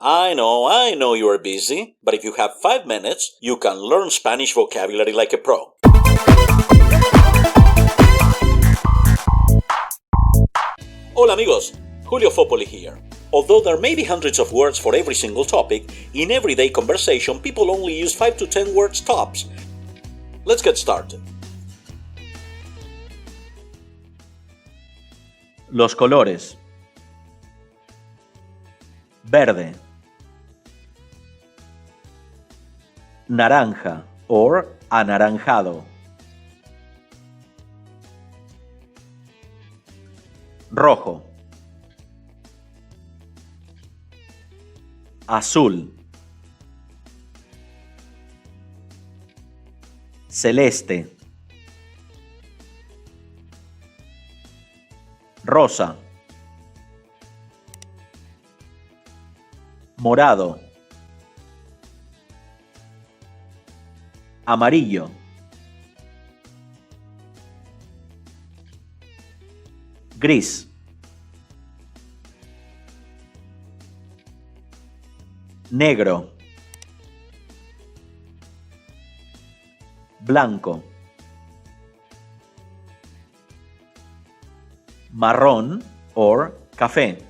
I know you are busy, but if you have 5 minutes, you can learn Spanish vocabulary like a pro. Hola amigos, Julio Foppoli here. Although there may be hundreds of words for every single topic, in everyday conversation people only use 5 to 10 words tops. Let's get started. Los colores. Verde. Naranja or anaranjado. Rojo. Azul. Celeste. Rosa. Morado. Amarillo. Gris. Negro. Blanco. Marrón or café.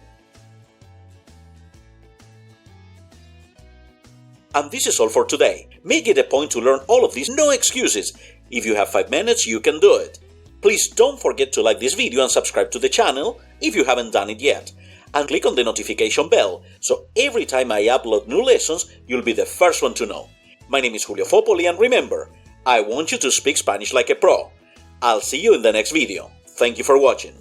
And this is all for today. Make it a point to learn all of these, no excuses. If you have 5 minutes, you can do it. Please don't forget to like this video and subscribe to the channel if you haven't done it yet. And click on the notification bell, so every time I upload new lessons, you'll be the first one to know. My name is Julio Foppoli, and remember, I want you to speak Spanish like a pro. I'll see you in the next video. Thank you for watching.